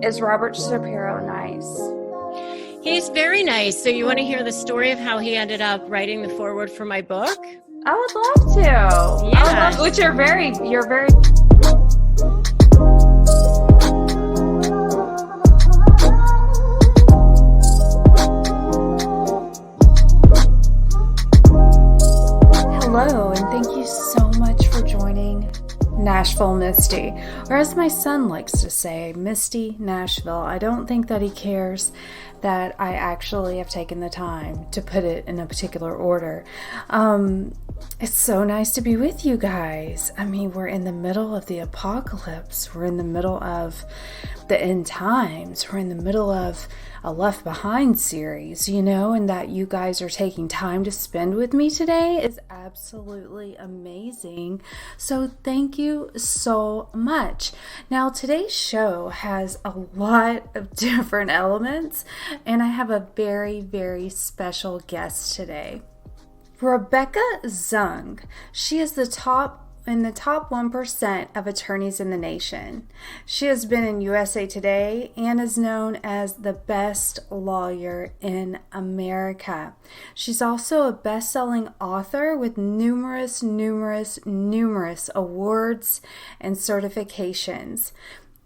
Is Robert Shapiro nice? He's very nice. So you want to hear the story of how he ended up writing the foreword for my book? I would love to. Yeah. I would love, which you're very Hello, and thank you so much for joining Nashville Misty, or as my son likes to say, Misty Nashville. I don't think that he cares that I actually have taken the time to put it in a particular order. It's so nice to be with you guys. I mean, we're in the middle of the apocalypse. We're in the middle of the end times. We're in the middle of a Left Behind series, and that you guys are taking time to spend with me today is absolutely amazing. So thank you so much. Now, today's show has a lot of different elements, and I have a very, very special guest today. Rebecca Zung. She is in the top 1% of attorneys in the nation. She has been in USA Today and is known as the best lawyer in America. She's also a best-selling author with numerous awards and certifications.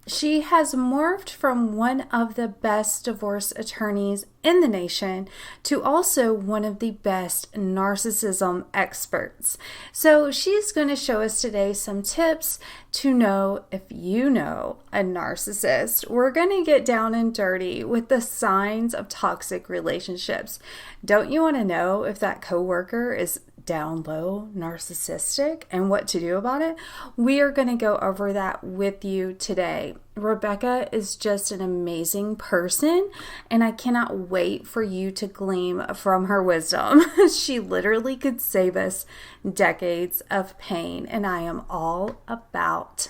She has morphed from one of the best divorce attorneys in the nation to also one of the best narcissism experts. So she's going to show us today some tips to know if you know a narcissist. We're going to get down and dirty with the signs of toxic relationships. Don't you want to know if that coworker is down low, narcissistic, and what to do about it? We are going to go over that with you today. Rebecca is just an amazing person, and I cannot wait for you to glean from her wisdom. She literally could save us decades of pain, and I am all about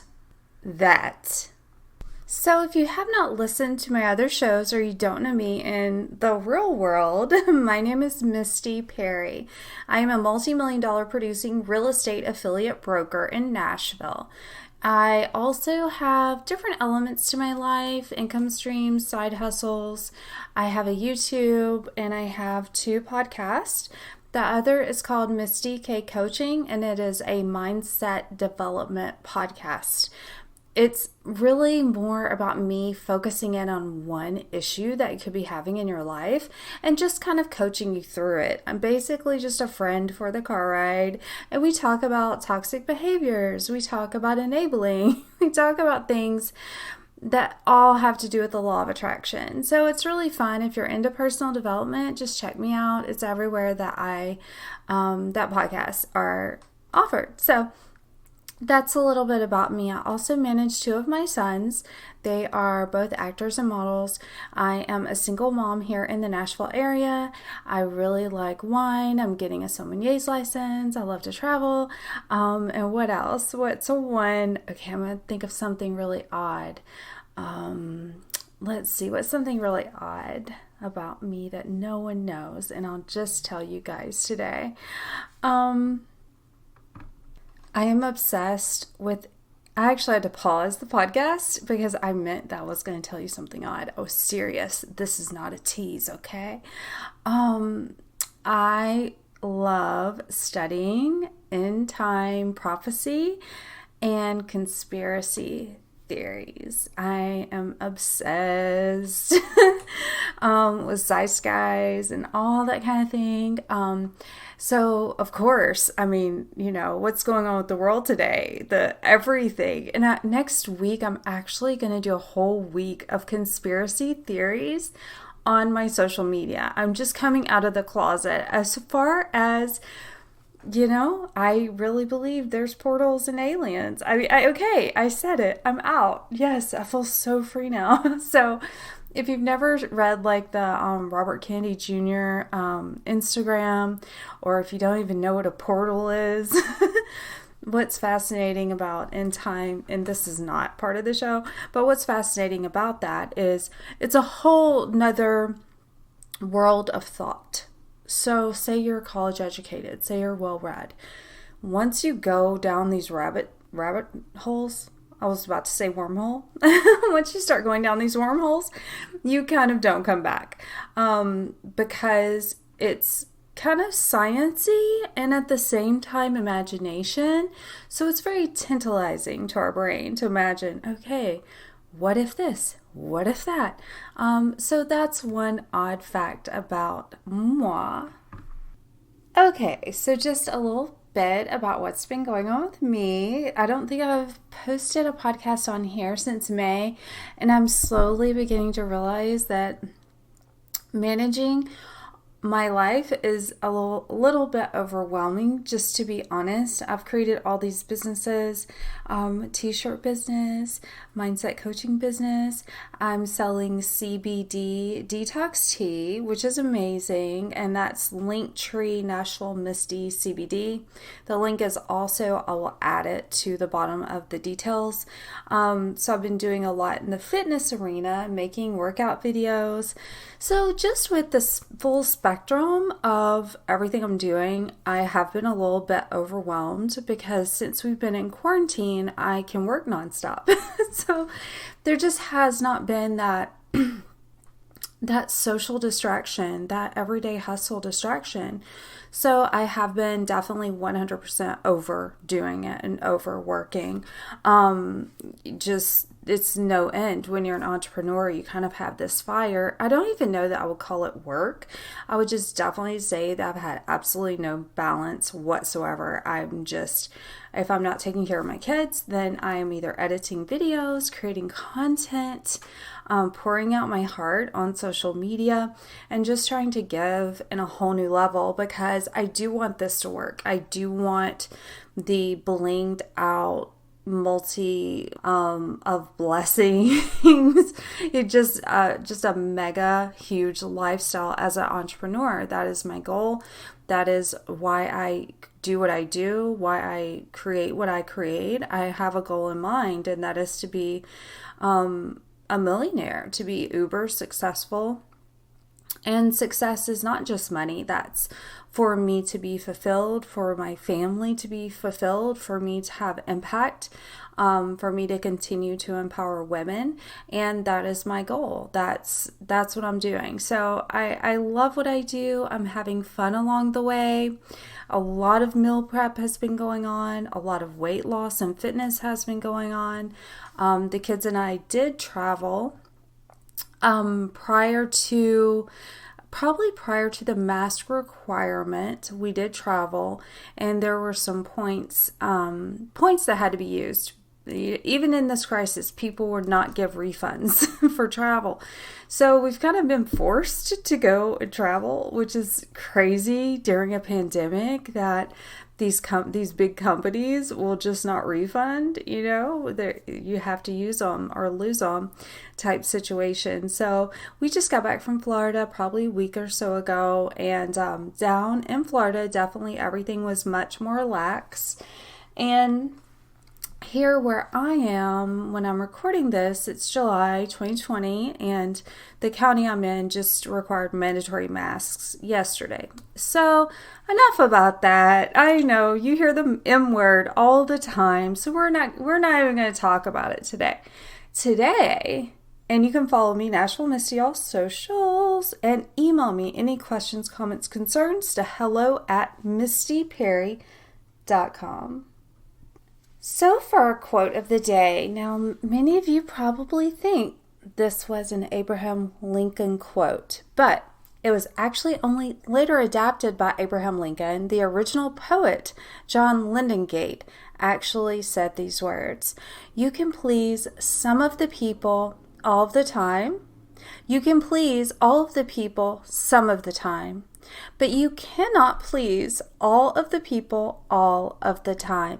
that. So if you have not listened to my other shows or you don't know me in the real world, my name is Misty Perry. I am a multi-million-dollar producing real estate affiliate broker in Nashville. I also have different elements to my life, income streams, side hustles. I have a YouTube and I have 2 podcasts. The other is called Misty K Coaching, and it is a mindset development podcast. It's really more about me focusing in on one issue that you could be having in your life and just kind of coaching you through it. I'm basically just a friend for the car ride, and we talk about toxic behaviors. We talk about enabling. We talk about things that all have to do with the law of attraction. So it's really fun. If you're into personal development, just check me out. It's everywhere that that podcasts are offered. So that's a little bit about me. I also manage 2 of my sons. They are both actors and models. I am a single mom here in the Nashville area. I really like wine. I'm getting a sommelier's license. I love to travel. And what else? What's one? Okay, I'm going to think of something really odd. Let's see. What's something really odd about me that no one knows? And I'll just tell you guys today. I am obsessed with, I actually had to pause the podcast because I meant that I was going to tell you something odd. Oh, serious. This is not a tease, okay? I love studying end time prophecy and conspiracy theories. I am obsessed with zeitgeist and all that kind of thing. So of course, I mean, what's going on with the world today, everything. And next week, I'm actually going to do a whole week of conspiracy theories on my social media. I'm just coming out of the closet as far as I really believe there's portals and aliens. Okay, I said it. I'm out. Yes, I feel so free now. So if you've never read the Robert Kennedy Jr. Instagram, or if you don't even know what a portal is, what's fascinating about end time, and this is not part of the show, but what's fascinating about that is it's a whole nother world of thought. So say you're college educated, say you're well read. Once you go down these rabbit holes, I was about to say wormhole. Once you start going down these wormholes, you kind of don't come back, because it's kind of sciencey and at the same time imagination. So it's very tantalizing to our brain to imagine, okay, what if this? What if that? So that's one odd fact about moi. Okay, so just a little bit about what's been going on with me. I don't think I've posted a podcast on here since May, and I'm slowly beginning to realize that managing my life is a little bit overwhelming, just to be honest. I've created all these businesses, t-shirt business, mindset coaching business. I'm selling CBD detox tea, which is amazing. And that's Linktree Nashville Misty CBD. The link is also, I will add it to the bottom of the details. So I've been doing a lot in the fitness arena, making workout videos. So just with this full spectrum of everything I'm doing, I have been a little bit overwhelmed because since we've been in quarantine, I can work nonstop. So there just has not been that social distraction, that everyday hustle distraction. So I have been definitely 100% overdoing it and overworking. It's no end. When you're an entrepreneur, you kind of have this fire. I don't even know that I would call it work. I would just definitely say that I've had absolutely no balance whatsoever. If I'm not taking care of my kids, then I am either editing videos, creating content, pouring out my heart on social media, and just trying to give in a whole new level, because I do want this to work. I do want the blinged out multi of blessings. It just a mega huge lifestyle as an entrepreneur. That is my goal. That is why I do what I do, why I create what I create. I have a goal in mind, and that is to be a millionaire, to be uber successful. And success is not just money. That's for me to be fulfilled, for my family to be fulfilled, for me to have impact, for me to continue to empower women. And that is my goal. That's what I'm doing. So I love what I do. I'm having fun along the way. A lot of meal prep has been going on. A lot of weight loss and fitness has been going on. The kids and I did travel prior to the mask requirement. We did travel, and there were some points that had to be used. Even in this crisis, people would not give refunds for travel. So we've kind of been forced to go and travel, which is crazy during a pandemic that these big companies will just not refund, you have to use them or lose them type situation. So we just got back from Florida probably a week or so ago, and down in Florida, definitely everything was much more relaxed. And here where I am, when I'm recording this, it's July 2020, and the county I'm in just required mandatory masks yesterday. So enough about that. I know you hear the M word all the time, so we're not even going to talk about it today. And you can follow me, Nashville Misty, all socials, and email me any questions, comments, concerns to hello@mistyperry.com. So for our quote of the day, now many of you probably think this was an Abraham Lincoln quote, but it was actually only later adapted by Abraham Lincoln. The original poet, John Lydgate, actually said these words: "You can please some of the people all of the time. You can please all of the people some of the time, but you cannot please all of the people all of the time."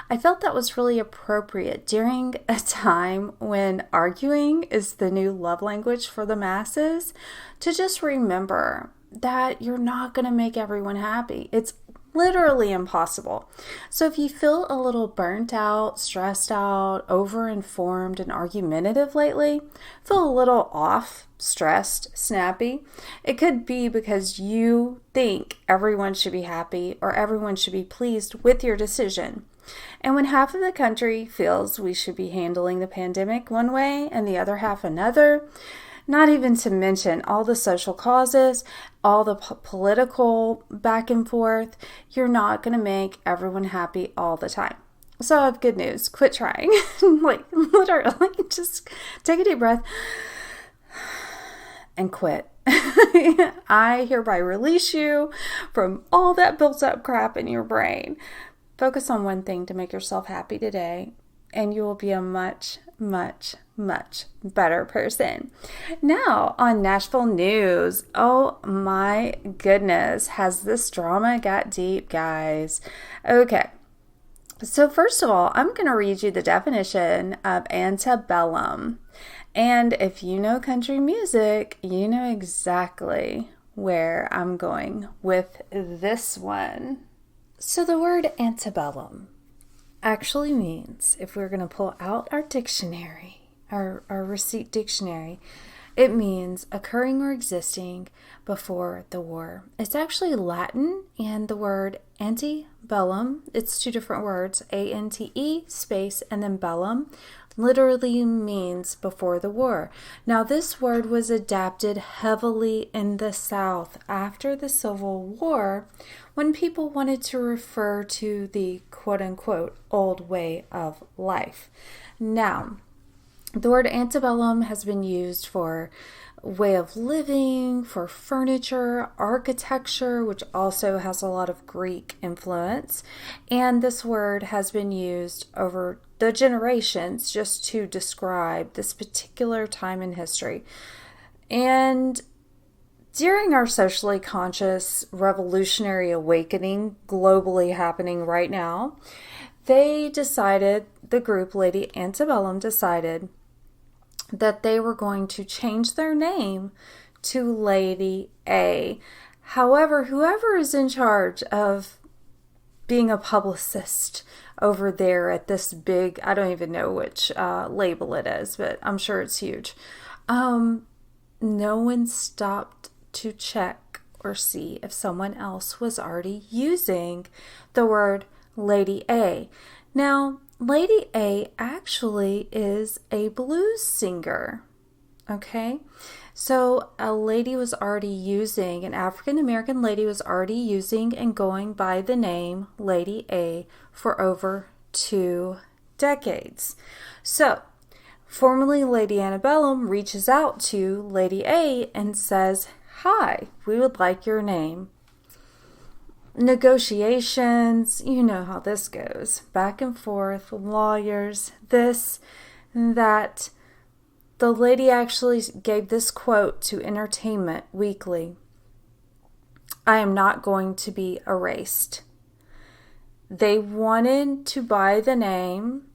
I felt that was really appropriate during a time when arguing is the new love language for the masses, to just remember that you're not going to make everyone happy. It's literally impossible. So if you feel a little burnt out, stressed out, overinformed, and argumentative lately, feel a little off, stressed, snappy, it could be because you think everyone should be happy or everyone should be pleased with your decision. And when half of the country feels we should be handling the pandemic one way and the other half another, not even to mention all the social causes, all the political back and forth, you're not going to make everyone happy all the time. So I have good news. Quit trying. Like, literally, just take a deep breath and quit. I hereby release you from all that built up crap in your brain. Focus on one thing to make yourself happy today, and you will be a much, much, much better person. Now, on Nashville news, oh my goodness, has this drama got deep, guys? Okay. So first of all, I'm going to read you the definition of antebellum. And if you know country music, you know exactly where I'm going with this one. So the word antebellum actually means, if we're going to pull out our dictionary, our receipt dictionary, it means occurring or existing before the war. It's actually Latin, and the word antebellum, it's two different words, A-N-T-E space and then bellum, literally means before the war. Now, this word was adapted heavily in the South after the Civil War when people wanted to refer to the quote-unquote old way of life. Now, the word antebellum has been used for way of living, for furniture, architecture, which also has a lot of Greek influence. And this word has been used over the generations just to describe this particular time in history. And during our socially conscious revolutionary awakening globally happening right now, they decided, the group Lady Antebellum decided that they were going to change their name to Lady A. However, whoever is in charge of being a publicist over there at this big, I don't even know which label it is, but I'm sure it's huge. No one stopped to check or see if someone else was already using the word Lady A. Now, Lady A actually is a blues singer, okay? So an African-American lady was already using and going by the name Lady A for over 2 decades. So, formerly Lady Antebellum reaches out to Lady A and says, "Hi, we would like your name." Negotiations, you know how this goes. Back and forth, lawyers, this, that. The lady actually gave this quote to Entertainment Weekly: "I am not going to be erased." They wanted to buy the name,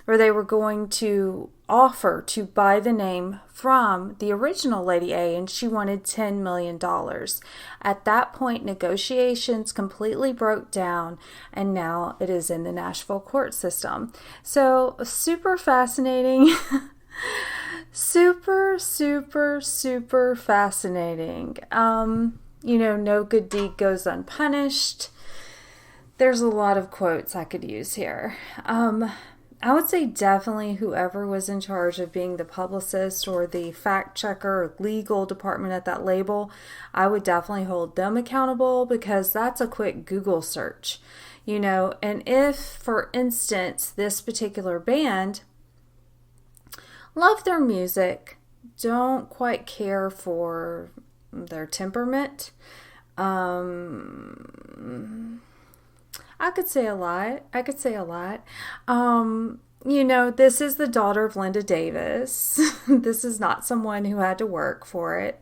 or they were going to offer to buy the name from the original Lady A, and she wanted $10 million. At that point, negotiations completely broke down, and now it is in the Nashville court system. So, super fascinating. Super, super, super fascinating. No good deed goes unpunished. There's a lot of quotes I could use here. I would say definitely whoever was in charge of being the publicist or the fact checker or legal department at that label, I would definitely hold them accountable, because that's a quick Google search, and if, for instance, this particular band love their music, don't quite care for their temperament, I could say a lot. This is the daughter of Linda Davis. This is not someone who had to work for it.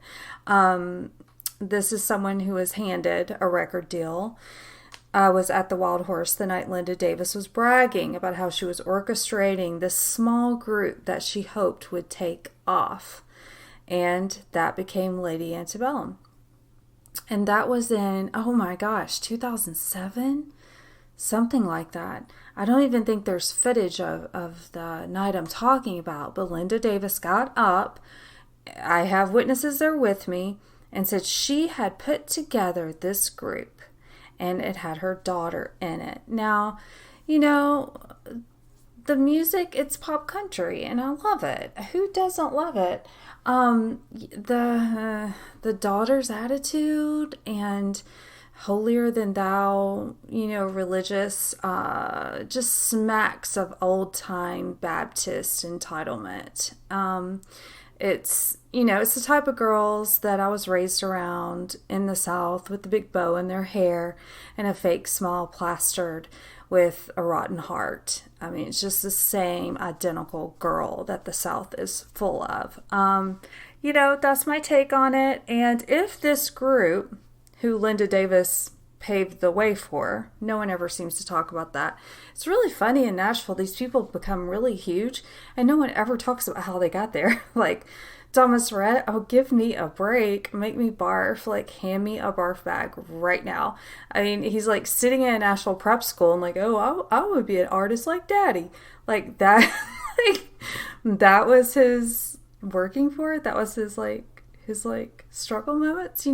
This is someone who was handed a record deal. I was at the Wild Horse the night Linda Davis was bragging about how she was orchestrating this small group that she hoped would take off. And that became Lady Antebellum. And that was in, 2007? Something like that. I don't even think there's footage of the night I'm talking about, but Linda Davis got up, I have witnesses there with me, and said she had put together this group, and it had her daughter in it. Now, you know, the music, it's pop country, and I love it. Who doesn't love it? The daughter's attitude and holier than thou, religious, just smacks of old time Baptist entitlement. It's the type of girls that I was raised around in the South, with the big bow in their hair and a fake smile plastered with a rotten heart. I mean, it's just the same identical girl that the South is full of. That's my take on it. And if this group, who Linda Davis paved the way for, no one ever seems to talk about that. It's really funny in Nashville, these people become really huge and no one ever talks about how they got there. Like, Thomas Rhett, oh, give me a break, make me barf, like, hand me a barf bag right now. I mean, he's like sitting in a Nashville prep school and like, oh, I would be an artist like Daddy. Like that, like, that was his working for it. That was his struggle moments,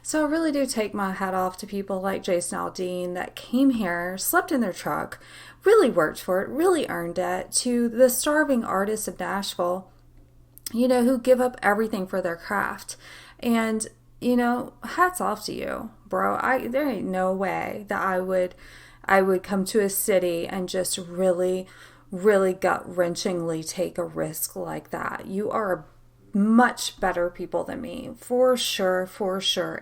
So I really do take my hat off to people like Jason Aldean that came here, slept in their truck, really worked for it, really earned it, to the starving artists of Nashville, who give up everything for their craft. And, hats off to you, bro. There ain't no way that I would come to a city and just really, really gut-wrenchingly take a risk like that. You are a much better people than me, for sure,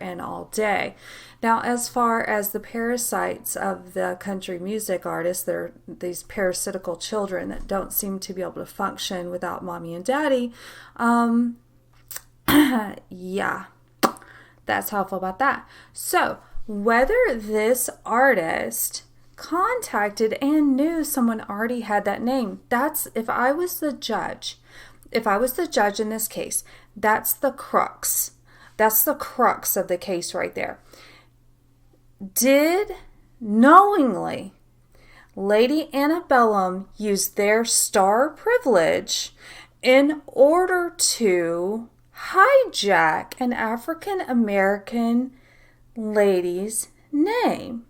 and all day. Now, as far as the parasites of the country music artists, they're these parasitical children that don't seem to be able to function without mommy and daddy. Yeah, that's how I feel about that. So, whether this artist contacted and knew someone already had that name, if I was the judge in this case, that's the crux. That's the crux of the case right there. Did knowingly Lady Antebellum use their star privilege in order to hijack an African American lady's name?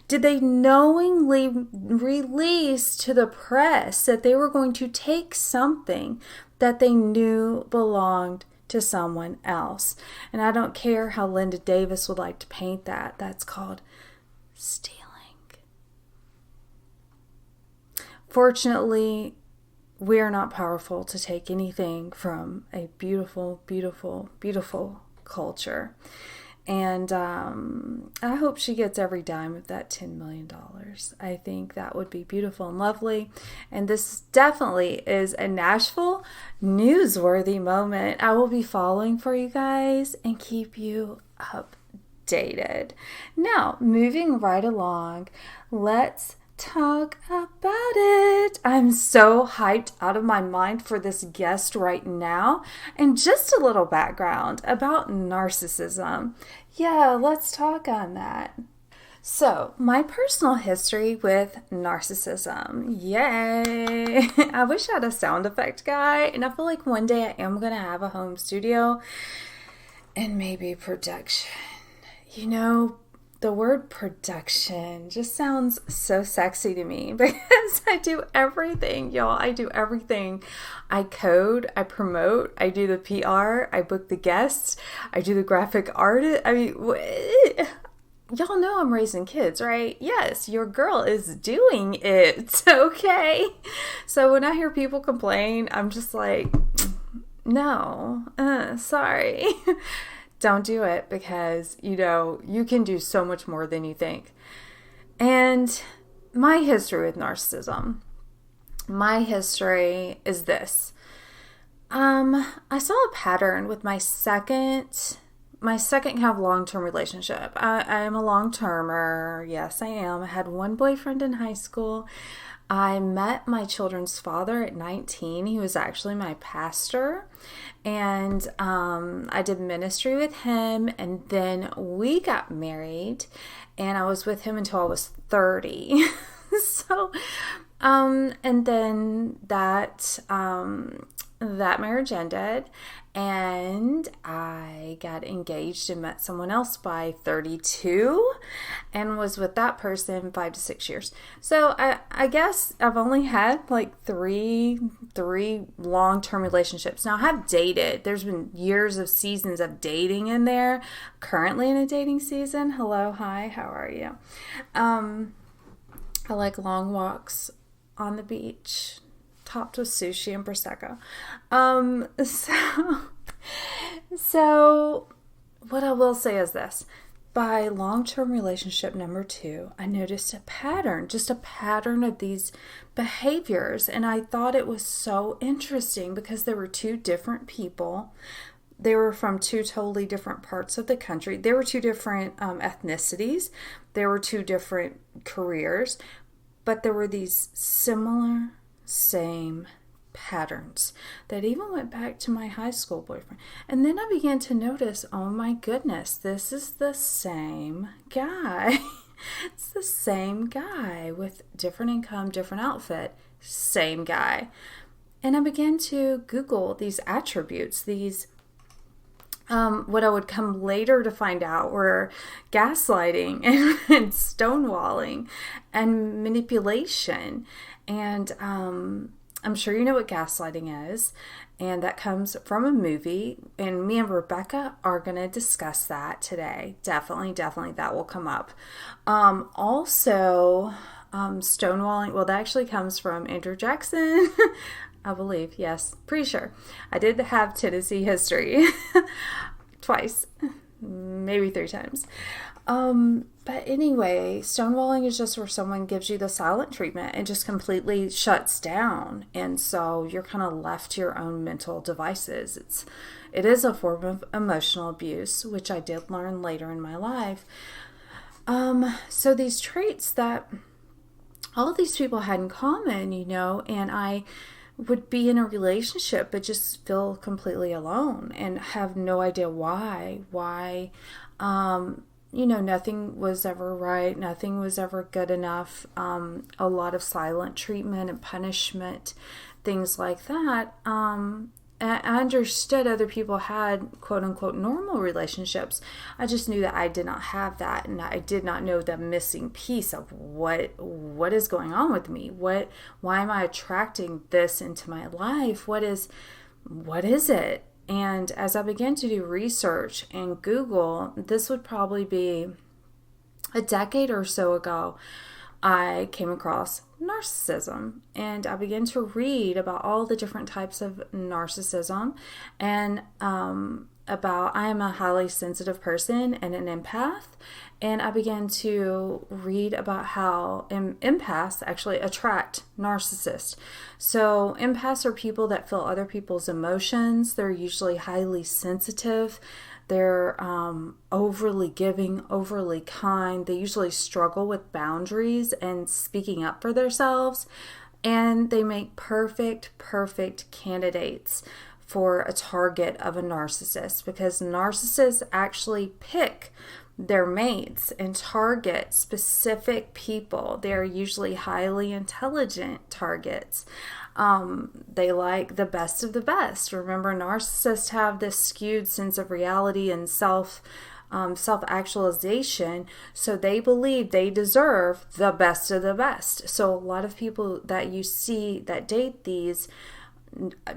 Did they knowingly release to the press that they were going to take something that they knew belonged to someone else? And I don't care how Linda Davis would like to paint that. That's called stealing. Fortunately, we are not powerful to take anything from a beautiful, beautiful, beautiful culture. And I hope she gets every dime of that $10 million. I think that would be beautiful and lovely. And this definitely is a Nashville newsworthy moment. I will be following for you guys and keep you updated. Now, moving right along, let's talk about it. I'm so hyped out of my mind for this guest right now. And just a little background about narcissism. Yeah, let's talk on that. So, my personal history with narcissism. Yay! I wish I had a sound effect guy, and I feel like one day I am going to have a home studio and maybe production. The word production just sounds so sexy to me because I do everything, y'all. I do everything. I code, I promote, I do the PR, I book the guests, I do the graphic art. I mean, y'all know I'm raising kids, right? Yes, your girl is doing it, okay? So when I hear people complain, I'm just like, no, sorry. Don't do it because, you can do so much more than you think. And my history with narcissism, my history is this. I saw a pattern with my second kind of long-term relationship. I am a long-termer. Yes, I am. I had one boyfriend in high school. I met my children's father at 19. He was actually my pastor. And I did ministry with him. And then we got married. And I was with him until I was 30. So, and then that that marriage ended, and I got engaged and met someone else by 32 and was with that person 5 to 6 years. So I guess I've only had like three long-term relationships. Now I have dated. There's been years of seasons of dating in there. Currently in a dating season. Hello, hi, how are you? I like long walks on the beach, topped with sushi and prosecco. So what I will say is this: by long-term relationship number 2, I noticed a pattern, just a pattern of these behaviors, and I thought it was so interesting because there were 2 different people. They were from 2 totally different parts of the country. There were 2 different ethnicities. There were 2 different careers, but there were these similar, same patterns that even went back to my high school boyfriend. And then I began to notice, oh my goodness, this is the same guy. It's the same guy with different income, different outfit, same guy. And I began to Google these attributes, these what I would come later to find out were gaslighting and stonewalling and manipulation. And I'm sure you know what gaslighting is, and that comes from a movie, and me and Rebecca are going to discuss that today. Definitely that will come up. Also, stonewalling, well, that actually comes from Andrew Jackson. I believe, yes, pretty sure. I did have Tennessee history twice, maybe 3 times. But anyway, stonewalling is just where someone gives you the silent treatment and just completely shuts down. And so you're kind of left to your own mental devices. It is a form of emotional abuse, which I did learn later in my life. So these traits that all of these people had in common, and I would be in a relationship but just feel completely alone and have no idea why. Nothing was ever right. Nothing was ever good enough. A lot of silent treatment and punishment, things like that. I understood other people had quote unquote normal relationships. I just knew that I did not have that, and I did not know the missing piece of what is going on with me. Why am I attracting this into my life? What is it? And as I began to do research and Google, this would probably be a decade or so ago, I came across narcissism, and I began to read about all the different types of narcissism, and I am a highly sensitive person and an empath, and I began to read about how empaths actually attract narcissists. So empaths are people that feel other people's emotions. They're usually highly sensitive. They're overly giving, overly kind. They usually struggle with boundaries and speaking up for themselves. And they make perfect candidates for a target of a narcissist, because narcissists actually pick their mates and target specific people. They're usually highly intelligent targets. They like the best of the best. Remember, narcissists have this skewed sense of reality and self-actualization, so they believe they deserve the best of the best. So a lot of people that you see that date these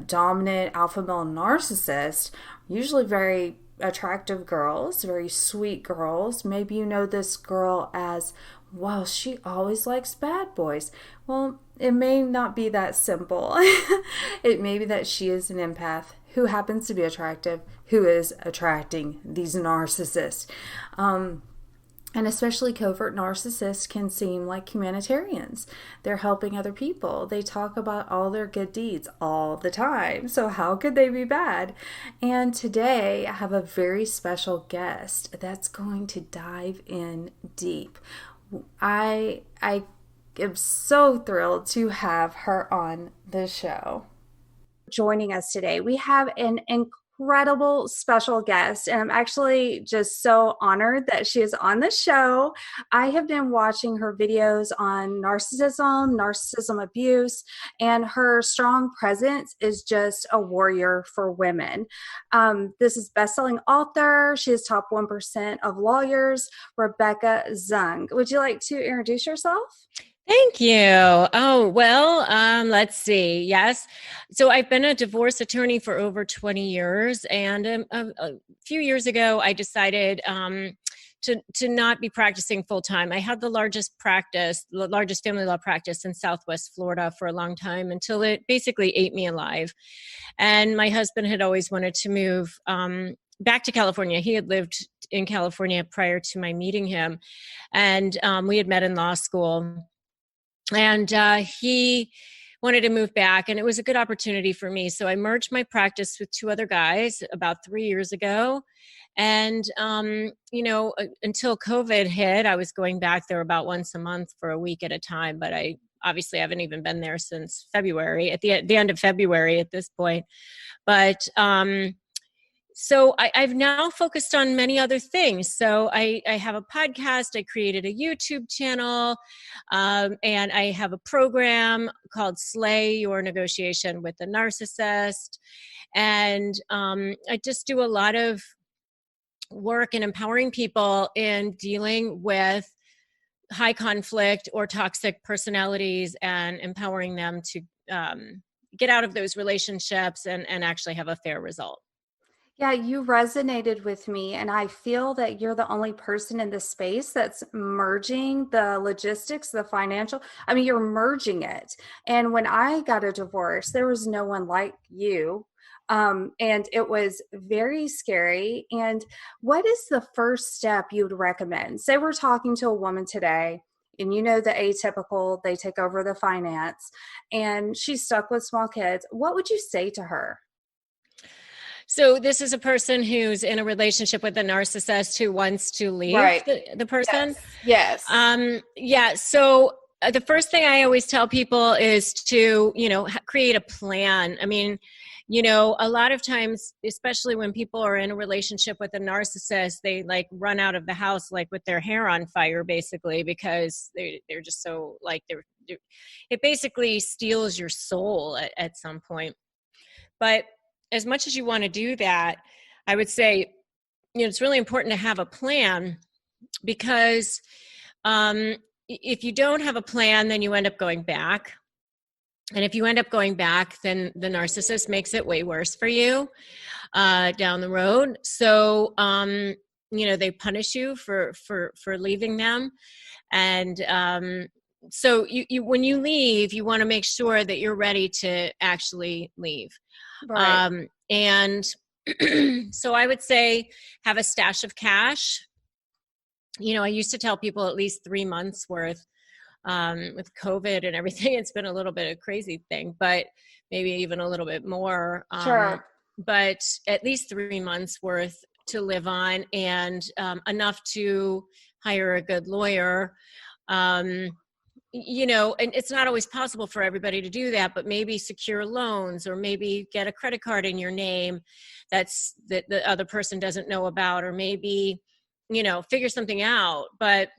dominant alpha male narcissists, usually very attractive girls, very sweet girls. Maybe you know this girl as, well, she always likes bad boys. Well, it may not be that simple. It may be that she is an empath who happens to be attractive, who is attracting these narcissists. And especially covert narcissists can seem like humanitarians. They're helping other people. They talk about all their good deeds all the time. So how could they be bad? And today I have a very special guest that's going to dive in deep. I am so thrilled to have her on the show. Joining us today, we have an incredible special guest, and I'm actually just so honored that she is on the show. I have been watching her videos on narcissism abuse, and her strong presence is just a warrior for women. This is best-selling author. She is top 1% of lawyers, Rebecca Zung. Would you like to introduce yourself? Thank you. Oh, well, let's see. Yes. So I've been a divorce attorney for over 20 years. And a few years ago, I decided to not be practicing full time. I had the largest family law practice in Southwest Florida for a long time until it basically ate me alive. And my husband had always wanted to move back to California. He had lived in California prior to my meeting him. And we had met in law school. And he wanted to move back, and it was a good opportunity for me. So I merged my practice with two other guys about 3 years ago. And, until COVID hit, I was going back there about once a month for a week at a time. But I obviously haven't even been there since February, at the end of February at this point. But so I've now focused on many other things. So I have a podcast, I created a YouTube channel, and I have a program called Slay Your Negotiation with the Narcissist. And I just do a lot of work in empowering people in dealing with high conflict or toxic personalities and empowering them to get out of those relationships and actually have a fair result. Yeah, you resonated with me, and I feel that you're the only person in this space that's merging the logistics, the financial. I mean, you're merging it. And when I got a divorce, there was no one like you. And it was very scary. And what is the first step you would recommend? Say we're talking to a woman today, and you know the atypical, they take over the finance, and she's stuck with small kids. What would you say to her? So this is a person who's in a relationship with a narcissist who wants to leave Right. the person. Yes. Yeah. So the first thing I always tell people is to, create a plan. I mean, a lot of times, especially when people are in a relationship with a narcissist, they like run out of the house like with their hair on fire, basically, because they're just so like it basically steals your soul at some point. But as much as you want to do that, I would say, it's really important to have a plan, because if you don't have a plan, then you end up going back. And if you end up going back, then the narcissist makes it way worse for you down the road. So, they punish you for leaving them. And so you when you leave, you want to make sure that you're ready to actually leave. Right. And so I would say have a stash of cash. I used to tell people at least 3 months worth. With COVID and everything, it's been a little bit of a crazy thing, but maybe even a little bit more. Sure. But at least 3 months worth to live on, and enough to hire a good lawyer. And it's not always possible for everybody to do that, but maybe secure loans, or maybe get a credit card in your name that the other person doesn't know about, or maybe, figure something out. But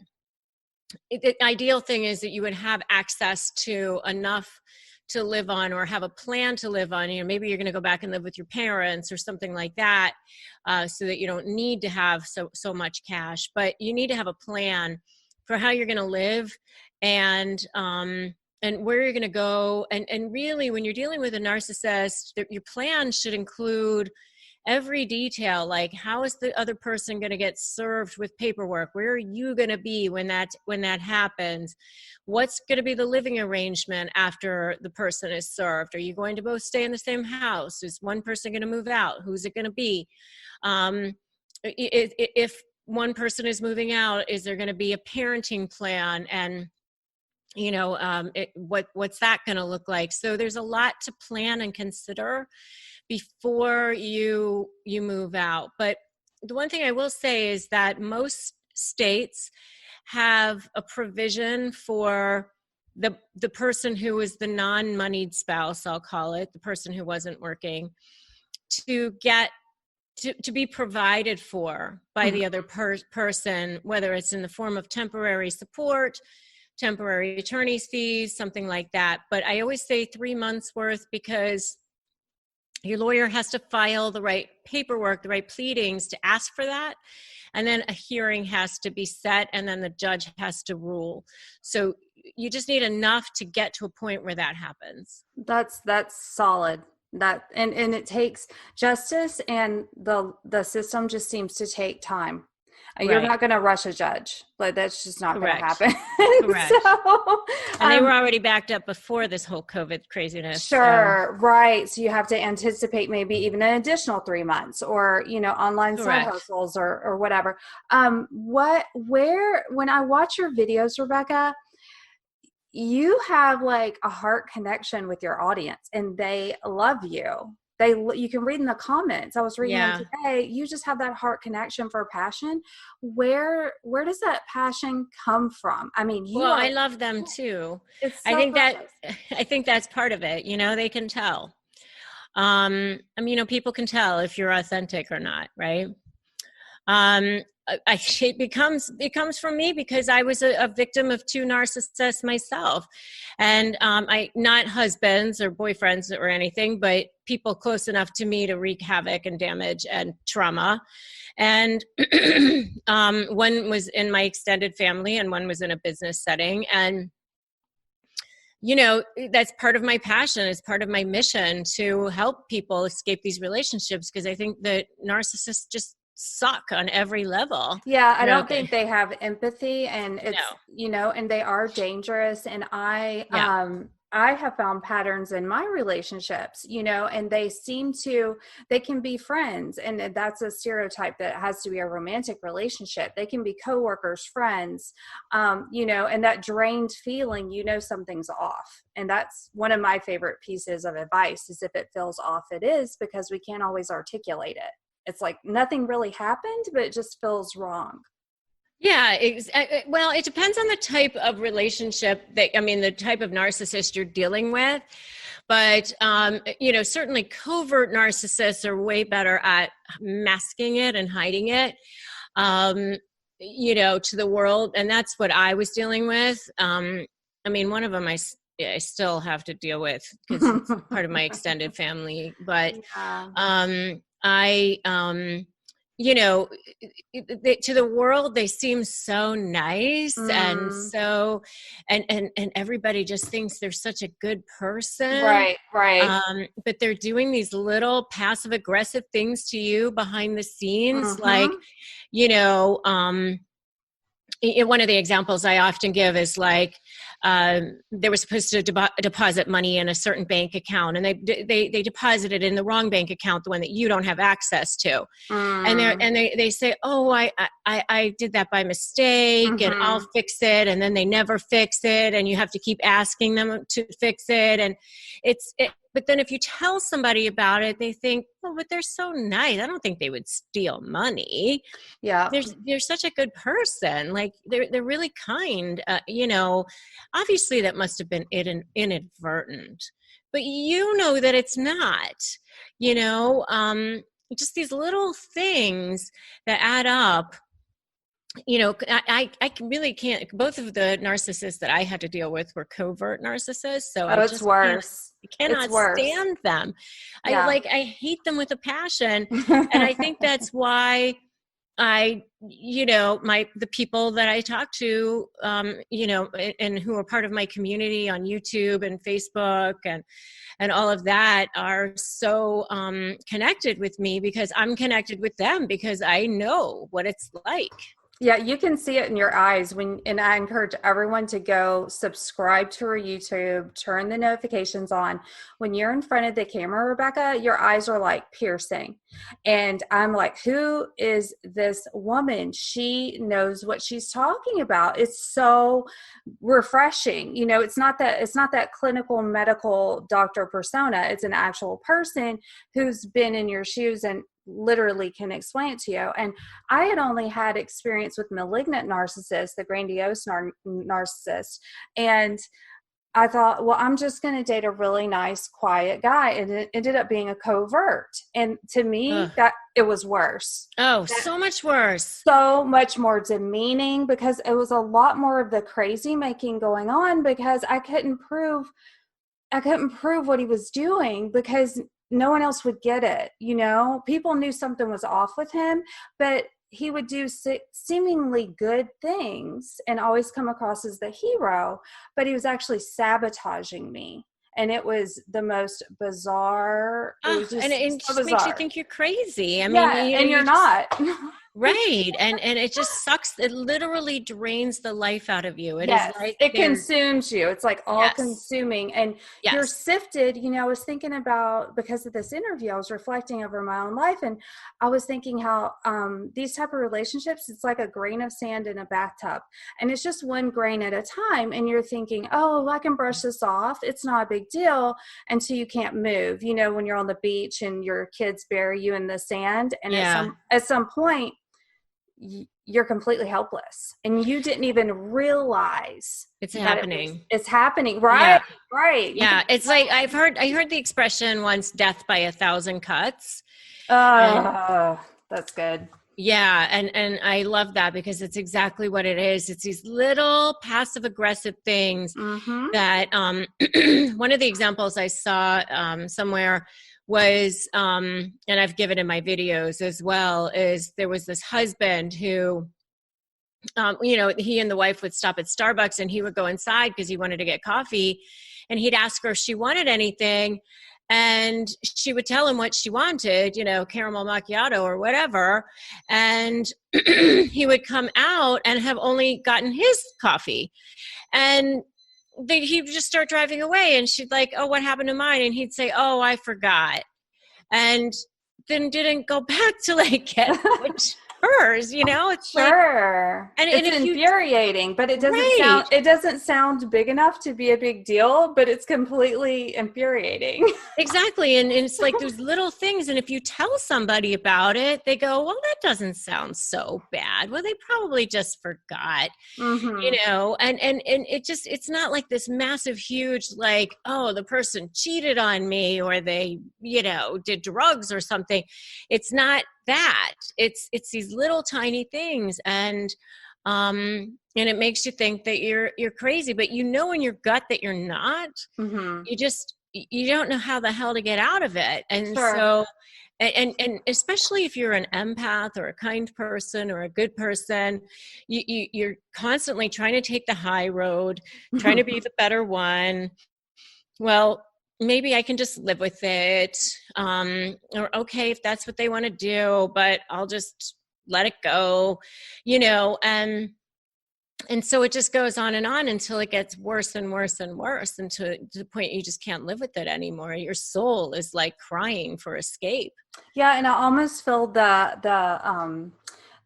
the ideal thing is that you would have access to enough to live on, or have a plan to live on. Maybe you're going to go back and live with your parents or something like that, so that you don't need to have so much cash, but you need to have a plan for how you're going to live, and where you're going to go. And really, when you're dealing with a narcissist, your plan should include every detail, like how is the other person going to get served with paperwork? Where are you going to be when that happens? What's going to be the living arrangement after the person is served? Are you going to both stay in the same house? Is one person going to move out? Who's it going to be? If one person is moving out, is there going to be a parenting plan? And what's that going to look like? So there's a lot to plan and consider before you move out. But the one thing I will say is that most states have a provision for the person who is the non-moneyed spouse, I'll call it, the person who wasn't working, to get to be provided for by the other person, whether it's in the form of temporary support, temporary attorney's fees, something like that. But I always say 3 months worth, because your lawyer has to file the right paperwork, the right pleadings to ask for that. And then a hearing has to be set, and then the judge has to rule. So you just need enough to get to a point where that happens. That's solid. That and it takes justice, and the system just seems to take time. You're Right. not going to rush a judge. Like, that's just not going to Correct. happen. Correct. So, And they were already backed up before this whole COVID craziness. sure. So. Right. So you have to anticipate maybe even an additional 3 months, or, online side hustles or whatever. When I watch your videos, Rebecca, you have like a heart connection with your audience, and they love you. You can read in the comments. I was reading them today. You just have that heart connection for passion. Where does that passion come from? I mean, I love them too. It's so I think that's part of it. They can tell. People can tell if you're authentic or not, right? It comes from me, because I was a victim of 2 narcissists myself, and not husbands or boyfriends or anything, but people close enough to me to wreak havoc and damage and trauma. And one was in my extended family, and one was in a business setting. And that's part of my passion. It's part of my mission to help people escape these relationships, because I think that narcissists just suck on every level. Yeah, I don't think they have empathy, and it's and they are dangerous. And I have found patterns in my relationships, and they can be friends, and that's a stereotype that it has to be a romantic relationship. They can be coworkers, friends, and that drained feeling, something's off. And that's one of my favorite pieces of advice, is if it feels off, it is, because we can't always articulate it. It's like nothing really happened, but it just feels wrong. Yeah. Well, it depends on the type of relationship the type of narcissist you're dealing with. But, certainly covert narcissists are way better at masking it and hiding it, to the world. And that's what I was dealing with. One of them I still have to deal with, because it's part of my extended family. But, to the world, they seem so nice, and so, and everybody just thinks they're such a good person. Right. But they're doing these little passive aggressive things to you behind the scenes. Like, one of the examples I often give is like, they were supposed to deposit money in a certain bank account, and they deposited in the wrong bank account, the one that you don't have access to. And they say, oh, I did that by mistake, and I'll fix it. And then they never fix it, and you have to keep asking them to fix it. And but then if you tell somebody about it, they think, oh, but they're so nice. I don't think they would steal money. Yeah. They're such a good person. Like, they're really kind. Obviously that must have been inadvertent, but that it's not, just these little things that add up. I really can't. Both of the narcissists that I had to deal with were covert narcissists. So it's worse. I cannot stand them. Yeah. I hate them with a passion. And I think that's why the people that I talk to, and who are part of my community on YouTube and Facebook and all of that, are so connected with me, because I'm connected with them, because I know what it's like. Yeah, you can see it in your eyes and I encourage everyone to go subscribe to her YouTube, turn the notifications on. When you're in front of the camera, Rebecca, your eyes are like piercing. And I'm like, who is this woman? She knows what she's talking about. It's so refreshing. It's not that clinical medical doctor persona. It's an actual person who's been in your shoes and literally can explain it to you. And I had only had experience with malignant narcissists, the grandiose narcissist. And I thought, well, I'm just going to date a really nice, quiet guy. And it ended up being a covert. And to me, Ugh. that it was worse. Oh, so much worse. So much more demeaning, because it was a lot more of the crazy making going on, because I couldn't prove what he was doing, because no one else would get it. People knew something was off with him, but he would do seemingly good things and always come across as the hero, but he was actually sabotaging me. And it was the most bizarre. It was And it so just makes you bizarre. think you're crazy. I Yeah, mean, and you're not. right. And it just sucks. It literally drains the life out of you. It is Yes, like it consumes you. It's like all Yes. consuming, and Yes. you're sifted. I was thinking about, because of this interview, I was reflecting over my own life, and I was thinking how these type of relationships, it's like a grain of sand in a bathtub, and it's just one grain at a time, and you're thinking, oh, I can brush this off. It's not a big deal, until you can't move. When you're on the beach and your kids bury you in the sand, and at some point, you're completely helpless, and you didn't even realize it's happening. It's happening. Right. Yeah. Right. Yeah. It's like I heard the expression once, death by 1,000 cuts. That's good. Yeah. And I love that, because it's exactly what it is. It's these little passive aggressive things that, one of the examples I saw somewhere was, and I've given in my videos as well, is there was this husband who, he and the wife would stop at Starbucks, and he would go inside because he wanted to get coffee, and he'd ask her if she wanted anything. And she would tell him what she wanted, caramel macchiato or whatever. And he would come out and have only gotten his coffee. And he would just start driving away, and she'd like, oh, what happened to mine? And he'd say, oh, I forgot. And then didn't go back to get hers, it's sure. And it's infuriating, but it doesn't sound big enough to be a big deal, but it's completely infuriating. Exactly. And it's like those little things. And if you tell somebody about it, they go, well, that doesn't sound so bad. Well, they probably just forgot, and it's not like this massive, huge, oh, the person cheated on me, or they, did drugs or something. It's not that. It's these little tiny things. And it makes you think that you're crazy, but in your gut that you're not. You don't know how the hell to get out of it. And so, and especially if you're an empath or a kind person or a good person, you're constantly trying to take the high road, trying to be the better one. Well, maybe I can just live with it. Or okay, if that's what they want to do, but I'll just let it go, and so it just goes on and on until it gets worse and worse and worse, and to the point you just can't live with it anymore. Your soul is crying for escape. Yeah, and I almost feel the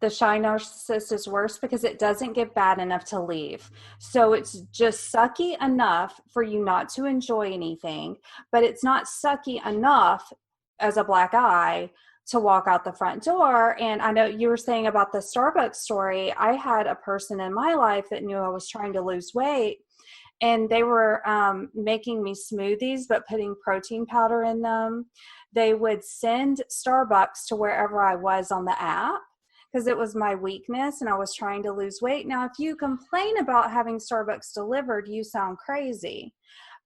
shy narcissist is worse, because it doesn't get bad enough to leave. So it's just sucky enough for you not to enjoy anything, but it's not sucky enough as a black eye to walk out the front door. And I know you were saying about the Starbucks story. I had a person in my life that knew I was trying to lose weight, and they were making me smoothies, but putting protein powder in them. They would send Starbucks to wherever I was on the app, because it was my weakness and I was trying to lose weight. Now, if you complain about having Starbucks delivered, you sound crazy.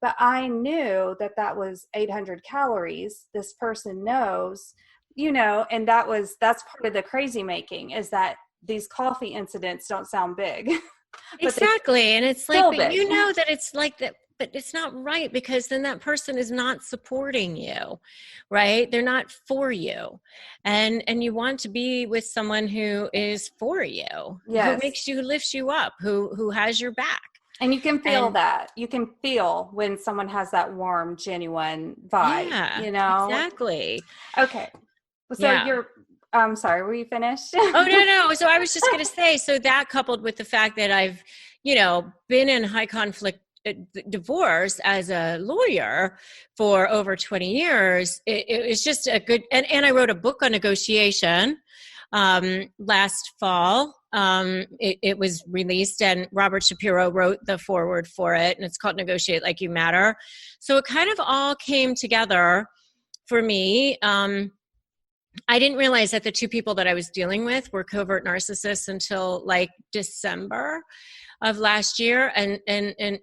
But I knew that was 800 calories. This person knows, and that's part of the crazy making, is that these coffee incidents don't sound big. Exactly. And it's but big. That it's like that, but it's not right, because then that person is not supporting you, right? They're not for you. And you want to be with someone who is for you, yes. Who lifts you up, who has your back. And you can feel that. You can feel when someone has that warm, genuine vibe, Exactly. Okay. So I'm sorry, were you finished? Oh, no. So I was just going to say, so that coupled with the fact that I've, been in high conflict divorce as a lawyer for over 20 years, it was just a good, and I wrote a book on negotiation last fall. it was released, and Robert Shapiro wrote the foreword for it, and it's called Negotiate Like You Matter. So it kind of all came together for me. I didn't realize that the two people that I was dealing with were covert narcissists until like December of last year, and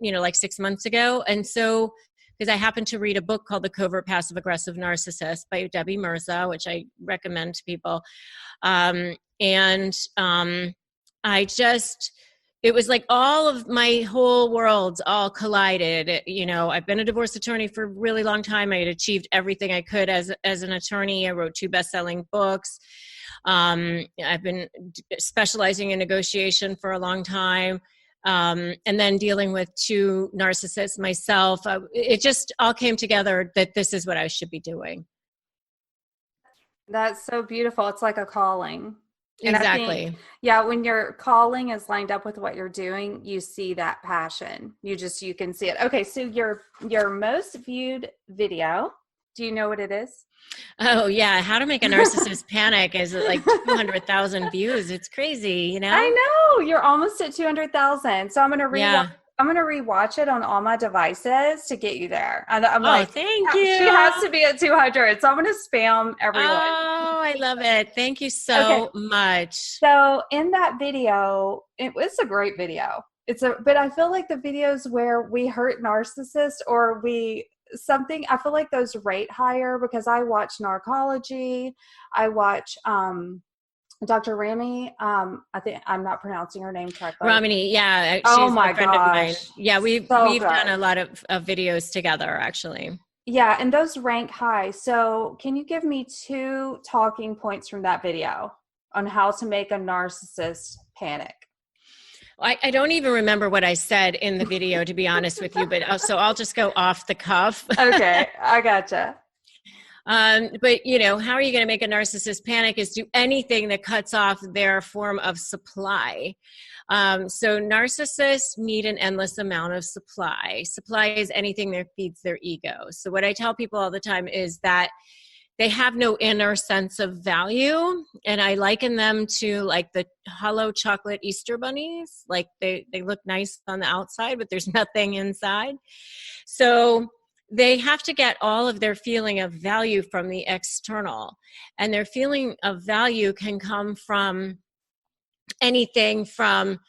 like 6 months ago. And so, because I happened to read a book called The Covert Passive Aggressive Narcissist by Debbie Mirza, which I recommend to people. It was like all of my whole worlds all collided. I've been a divorce attorney for a really long time. I had achieved everything I could as an attorney. I wrote 2 best-selling books. I've been specializing in negotiation for a long time. And then dealing with 2 narcissists myself. It just all came together that this is what I should be doing. That's so beautiful. It's like a calling. And Exactly. I think, yeah, when your calling is lined up with what you're doing, you see that passion. You can see it. Okay, so your most viewed video, do you know what it is? Oh yeah, How to Make a Narcissist Panic is like 200,000 views. It's crazy, I know, you're almost at 200,000. So I'm going to rewatch it on all my devices to get you there. And I'm like, thank you. She has to be at 200. So I'm going to spam everyone. Oh, I love it. Thank you so much. So in that video, it was a great video. But I feel like the videos where we hurt narcissists or I feel like those rate higher because I watch Narcology. I watch, Dr. Rami, I think I'm not pronouncing her name correctly. Ramini, yeah. She's a friend of mine. Yeah, we've done a lot of videos together, actually. Yeah, and those rank high. So can you give me 2 talking points from that video on how to make a narcissist panic? I don't even remember what I said in the video, to be honest with you, but so I'll just go off the cuff. Okay, I gotcha. But how are you going to make a narcissist panic is do anything that cuts off their form of supply. So narcissists need an endless amount of supply. Supply is anything that feeds their ego. So what I tell people all the time is that they have no inner sense of value. And I liken them to like the hollow chocolate Easter bunnies. Like they look nice on the outside, but there's nothing inside. So they have to get all of their feeling of value from the external. And their feeling of value can come from anything from,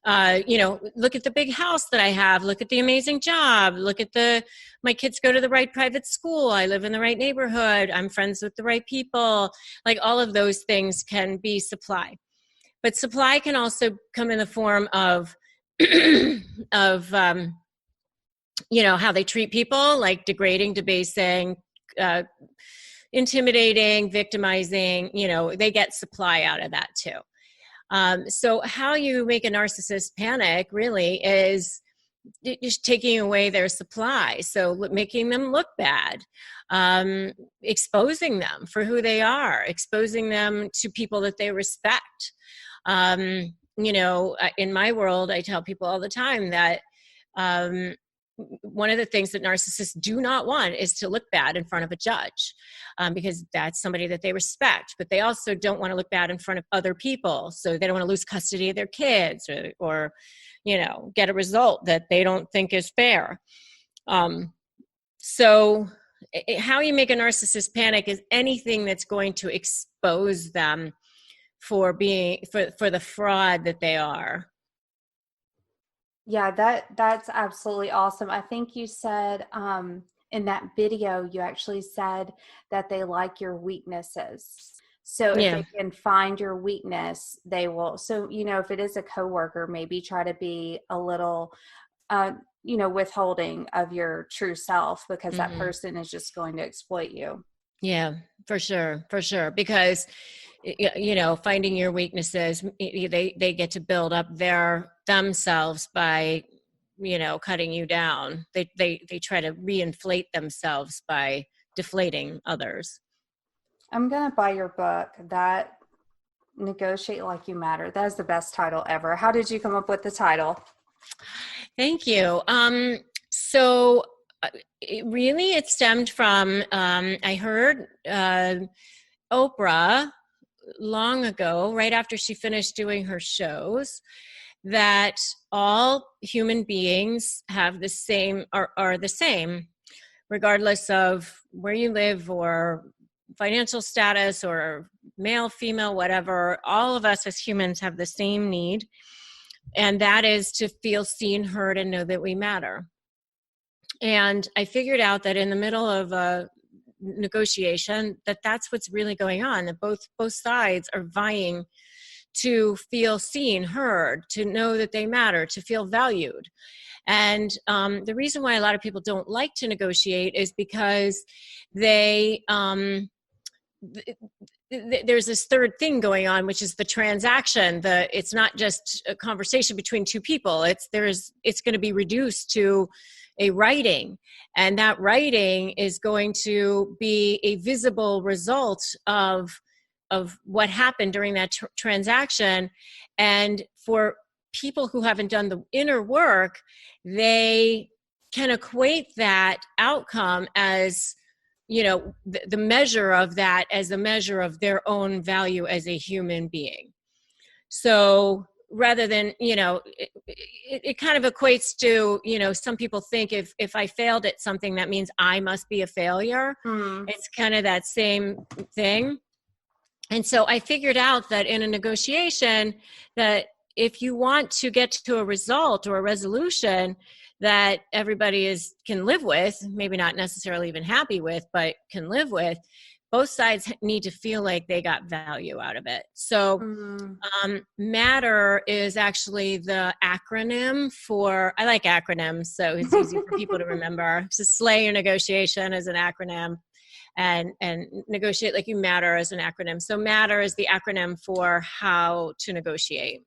look at the big house that I have, look at the amazing job, look at my kids go to the right private school, I live in the right neighborhood, I'm friends with the right people. Like all of those things can be supply. But supply can also come in the form of, how they treat people, like degrading, debasing, intimidating, victimizing, they get supply out of that too. So how you make a narcissist panic really is just taking away their supply. So making them look bad, exposing them for who they are, exposing them to people that they respect. In my world, I tell people all the time that, one of the things that narcissists do not want is to look bad in front of a judge, because that's somebody that they respect, but they also don't want to look bad in front of other people. So they don't want to lose custody of their kids or get a result that they don't think is fair. So how you make a narcissist panic is anything that's going to expose them for the fraud that they are. Yeah, that's absolutely awesome. I think you said in that video, you actually said that they like your weaknesses. So if they can find your weakness, they will. So, if it is a coworker, maybe try to be a little, withholding of your true self because that person is just going to exploit you. Yeah, for sure. Because, finding your weaknesses, they get to build up themselves by, cutting you down. They try to reinflate themselves by deflating others. I'm going to buy your book, that Negotiate Like You Matter. That is the best title ever. How did you come up with the title? Thank you. So it stemmed from, I heard Oprah long ago, right after she finished doing her shows, that all human beings have the same, are the same, regardless of where you live or financial status or male, female, whatever. All of us as humans have the same need, and that is to feel seen, heard, and know that we matter. And I figured out that in the middle of a negotiation, that's what's really going on, that both sides are vying to feel seen, heard, to know that they matter, to feel valued. And the reason why a lot of people don't like to negotiate is because they there's this third thing going on, which is the transaction. It's not just a conversation between two people. It's going to be reduced to a writing, and that writing is going to be a visible result of what happened during that transaction. And for people who haven't done the inner work, they can equate that outcome as, the measure of that as a measure of their own value as a human being. So rather than, it kind of equates to, some people think if I failed at something, that means I must be a failure. It's kind of that same thing. And so I figured out that in a negotiation, that if you want to get to a result or a resolution that everybody can live with, maybe not necessarily even happy with, but can live with, both sides need to feel like they got value out of it. So MATTER is actually the acronym for, I like acronyms, so it's easy for people to remember. So slay your negotiation is an acronym, and negotiate like you matter as an acronym. So MATTER is the acronym for how to negotiate.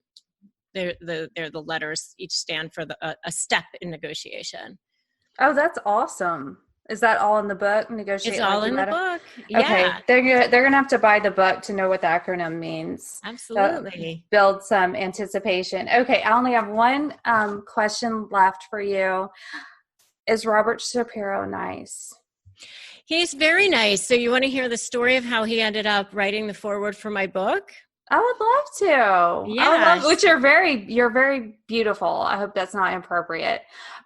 They're the letters, each stand for a step in negotiation. Oh, that's awesome. Is that all in the book? Negotiate. It's all in the book. Yeah. Okay. They're gonna have to buy the book to know what the acronym means. Absolutely. Build some anticipation. Okay. I only have one question left for you. Is Robert Shapiro nice? He's very nice. So you want to hear the story of how he ended up writing the foreword for my book? I would love to. Yeah. Which you're very beautiful. I hope that's not inappropriate.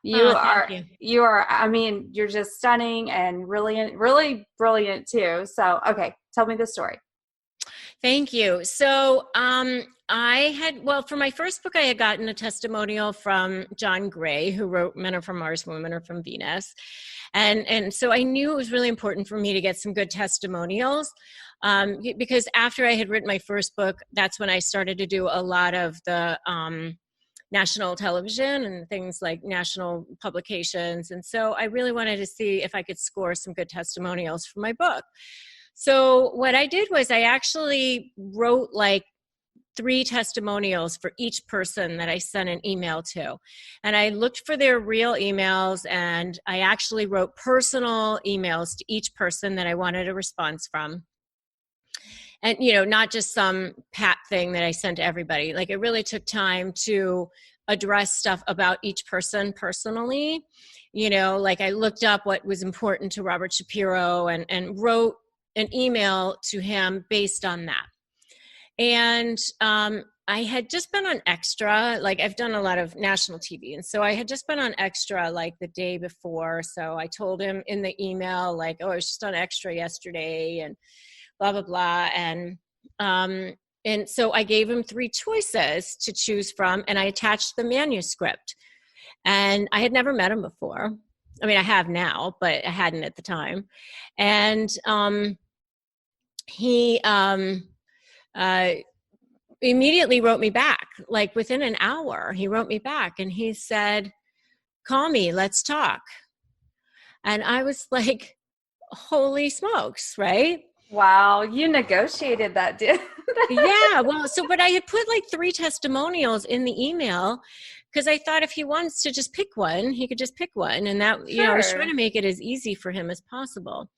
You are, I mean, you're just stunning and really brilliant too. So, okay, tell me the story. Thank you. So, for my first book, I had gotten a testimonial from John Gray, who wrote Men Are From Mars, Women Are From Venus. And so I knew it was really important for me to get some good testimonials, because after I had written my first book, that's when I started to do a lot of the national television and things like national publications. And so I really wanted to see if I could score some good testimonials for my book. So what I did was I actually wrote like 3 testimonials for each person that I sent an email to. And I looked for their real emails, and I actually wrote personal emails to each person that I wanted a response from. And, not just some pat thing that I sent to everybody. Like, it really took time to address stuff about each person personally. Like I looked up what was important to Robert Shapiro and wrote an email to him based on that. And I had just been on Extra, like I've done a lot of national TV. And so I had just been on Extra like the day before. So I told him in the email, like, oh, I was just on Extra yesterday and blah, blah, blah. And so I gave him 3 choices to choose from, and I attached the manuscript. And I had never met him before. I mean, I have now, but I hadn't at the time. And he immediately wrote me back, like within an hour. He wrote me back and he said, call me, let's talk. And I was like, holy smokes, right? Wow, you negotiated that, did? Yeah, well, but I had put like 3 testimonials in the email because I thought if he wants to just pick one, he could just pick one. And that, Sure. I was trying to make it as easy for him as possible.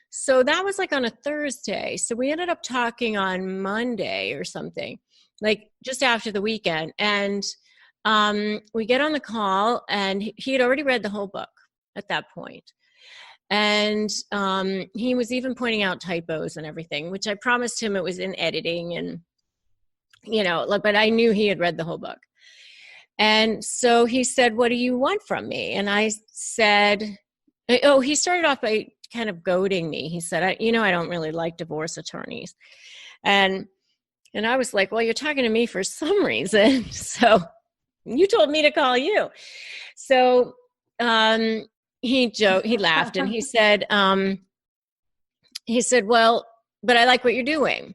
So that was like on a Thursday. So we ended up talking on Monday or something, like just after the weekend. And we get on the call, and he had already read the whole book at that point. And he was even pointing out typos and everything, which I promised him it was in editing, and but I knew he had read the whole book. And so he said, "What do you want from me?" And I said, he started off by kind of goading me. He said, I don't really like divorce attorneys. And I was like, "Well, you're talking to me for some reason. So you told me to call you." So he laughed, and he said, "Well, but I like what you're doing."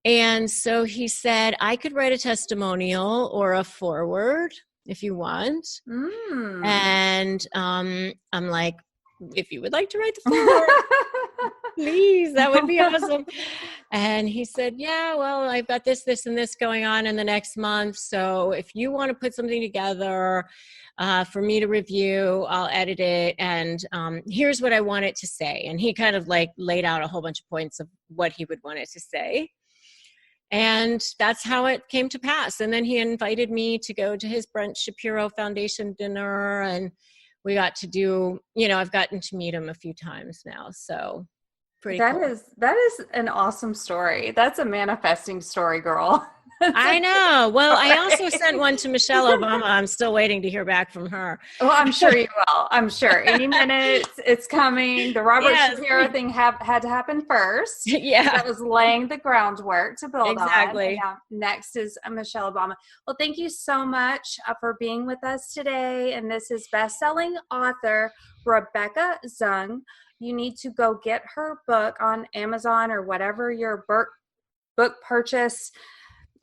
And so he said, "I could write a testimonial or a foreword if you want." And I'm like, "If you would like to write the foreword, please, that would be awesome." And he said, "Yeah, well, I've got this, and this going on in the next month. So if you want to put something together for me to review, I'll edit it. And here's what I want it to say." And he kind of like laid out a whole bunch of points of what he would want it to say. And that's how it came to pass. And then he invited me to go to his Robert Shapiro Foundation dinner. And we got to do, I've gotten to meet him a few times now. So pretty cool. That is an awesome story. That's a manifesting story, girl. I know. Well, I also sent one to Michelle Obama. I'm still waiting to hear back from her. Well, I'm sure you will. I'm sure any minute it's coming. The Robert Shapiro thing had to happen first. Yeah. That was laying the groundwork to build exactly. on. Next is Michelle Obama. Well, thank you so much for being with us today. And this is best-selling author Rebecca Zung. You need to go get her book on Amazon or whatever your book purchase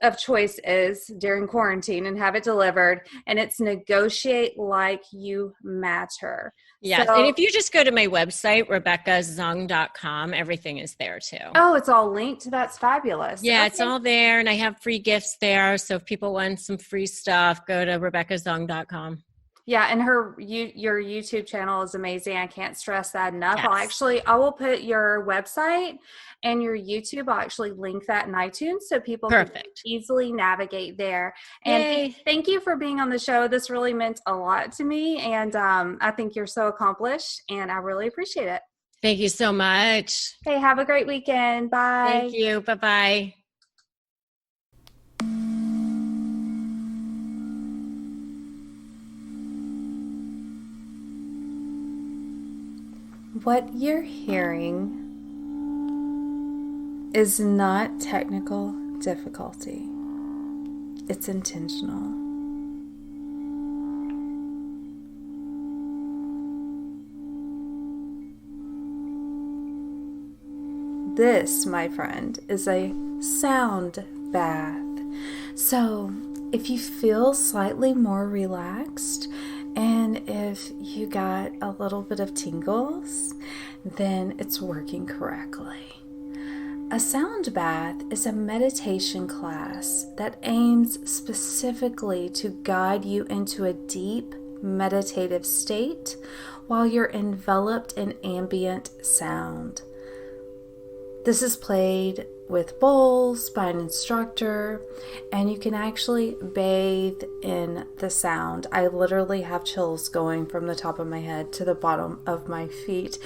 of choice is during quarantine, and have it delivered. And it's Negotiate Like You Matter. Yes. And if you just go to my website, RebeccaZung.com, everything is there too. Oh, it's all linked. That's fabulous. Yeah, okay. It's all there. And I have free gifts there. So if people want some free stuff, go to RebeccaZung.com. Yeah, and your YouTube channel is amazing. I can't stress that enough. Yes. I will put your website and your YouTube. I'll actually link that in iTunes so people can easily navigate there. And thank you for being on the show. This really meant a lot to me, and I think you're so accomplished, and I really appreciate it. Thank you so much. Hey, have a great weekend. Bye. Thank you. Bye-bye. What you're hearing is not technical difficulty. It's intentional. This, my friend, is a sound bath. So if you feel slightly more relaxed, and if you got a little bit of tingles, then it's working correctly. A sound bath is a meditation class that aims specifically to guide you into a deep meditative state while you're enveloped in ambient sound. This is played with bowls by an instructor, and you can actually bathe in the sound. I literally have chills going from the top of my head to the bottom of my feet.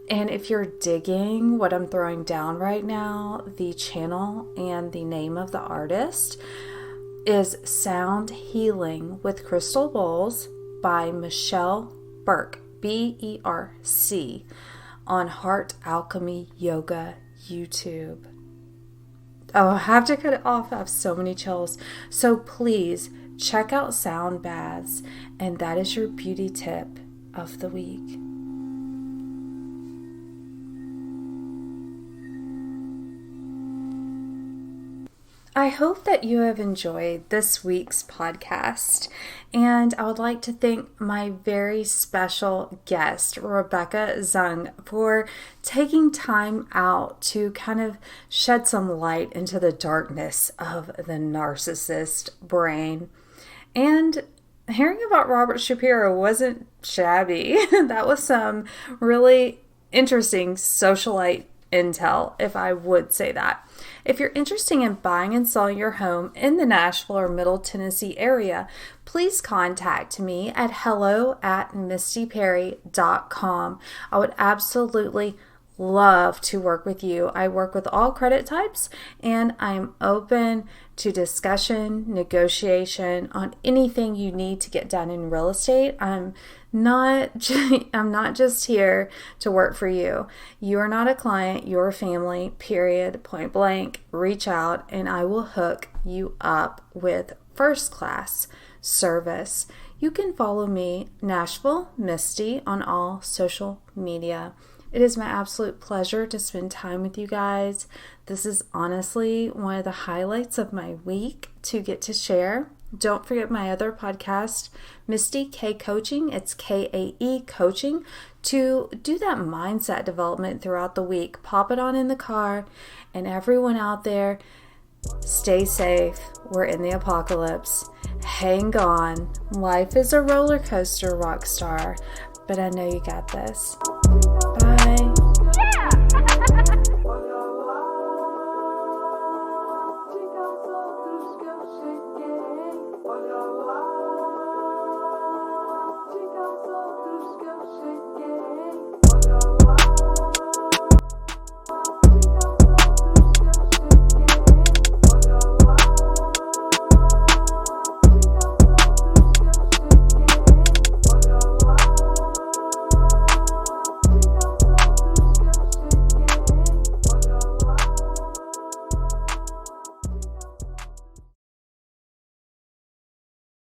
And if you're digging what I'm throwing down right now, the channel and the name of the artist is Sound Healing with Crystal Bowls by Michelle Burke, B-E-R-C, on Heart Alchemy Yoga YouTube. Oh, I have to cut it off. I have so many chills. So please check out sound baths, and that is your beauty tip of the week. I hope that you have enjoyed this week's podcast, and I would like to thank my very special guest, Rebecca Zung, for taking time out to kind of shed some light into the darkness of the narcissist brain. And hearing about Robert Shapiro wasn't shabby. That was some really interesting socialite intel, if I would say that. If you're interested in buying and selling your home in the Nashville or Middle Tennessee area, please contact me at hello@mistyperry.com. I would absolutely love to work with you. I work with all credit types, and I'm open to discussion, negotiation on anything you need to get done in real estate. I'm not just here to work for you. You are not a client, you're a family, period, point blank. Reach out and I will hook you up with first class service. You can follow me, Nashville Misty, on all social media. It is my absolute pleasure to spend time with you guys. This is honestly one of the highlights of my week to get to share. Don't forget my other podcast, Misty K Coaching. It's KAE Coaching, to do that mindset development throughout the week. Pop it on in the car, and everyone out there, stay safe. We're in the apocalypse. Hang on. Life is a roller coaster, rock star, but I know you got this.